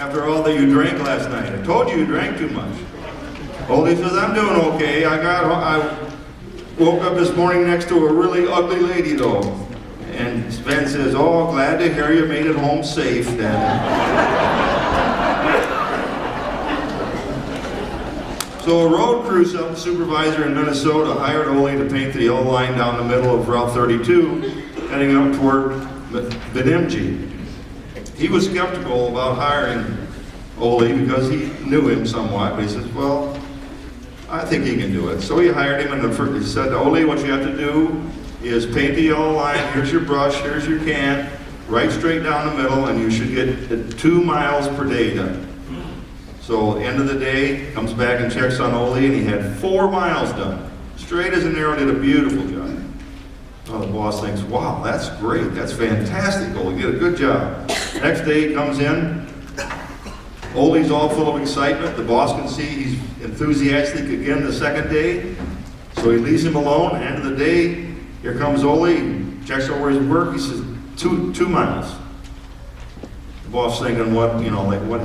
after all that you drank last night? I told you drank too much. Oldie says, I'm doing okay. I woke up this morning next to a really ugly lady though. And Sven says, oh, glad to hear you made it home safe, Daddy. So a road crew supervisor in Minnesota hired Ole to paint the yellow line down the middle of Route 32, heading up toward Emcee. He was skeptical about hiring Ole because he knew him somewhat, but he says, well, I think he can do it. So he hired him, and he said, Ole, what you have to do is paint the yellow line, here's your brush, here's your can, right straight down the middle, and you should get 2 miles per day done. So end of the day, comes back and checks on Ole, and he had 4 miles done. Straight as an arrow, did a beautiful job. Well, the boss thinks, wow, that's great, that's fantastic, Ole, you did a good job. Next day he comes in, Ole's all full of excitement. The boss can see he's enthusiastic again the second day, so he leaves him alone. End of the day, here comes Ole, checks over his work, he says, 2 miles. The boss thinking, what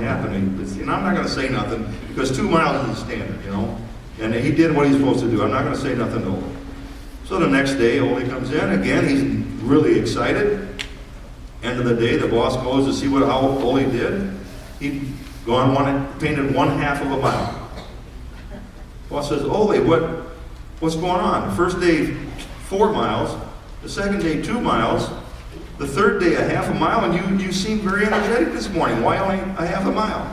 happened? I'm not going to say nothing, because 2 miles is the standard, and he did what he's supposed to do. I'm not going to say nothing to Ole. So the next day, Ole comes in, again, he's really excited. End of the day, the boss goes to see how Ole did. He'd painted 1/2 of a mile. Boss says, Ole, what's going on? The first day, 4 miles. The second day, 2 miles. The third day, 1/2 mile, and you seem very energetic this morning. Why only 1/2 mile?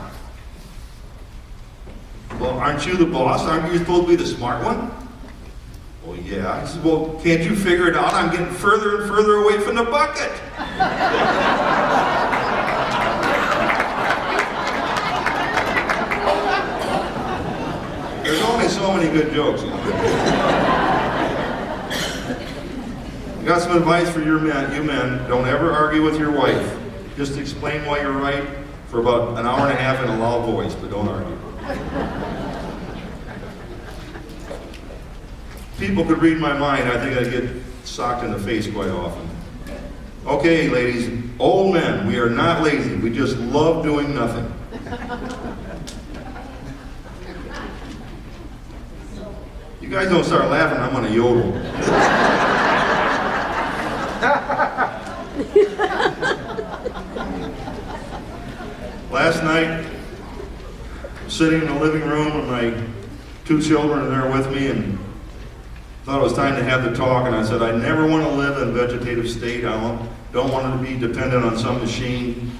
Well, aren't you the boss? Aren't you supposed to be the smart one? Well, yeah. He says, well, can't you figure it out? I'm getting further and further away from the bucket. There's only so many good jokes. I got some advice for you men. Don't ever argue with your wife. Just explain why you're right for about an hour and a half in a loud voice, but don't argue. People could read my mind. I think I'd get socked in the face quite often. Okay, ladies, old men, we are not lazy. We just love doing nothing. You guys don't start laughing, I'm gonna yodel. Last night, sitting in the living room and my 2 children are there with me, and thought it was time to have the talk, and I said, I never want to live in a vegetative state. I don't want to be dependent on some machine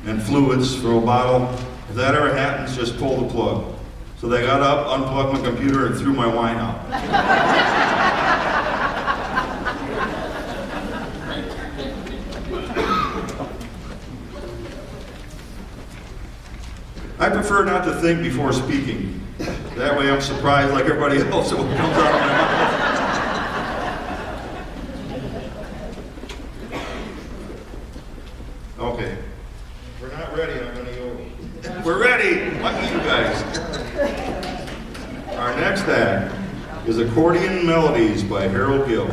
and fluids from a bottle. If that ever happens, just pull the plug. So they got up, unplugged my computer, and threw my wine out. I prefer not to think before speaking. That way I'm surprised like everybody else at what comes out of my mouth. Okay. If we're not ready, I'm going to go. We're ready! Lucky you guys. Our next act is Accordion Melodies by Harold Gill.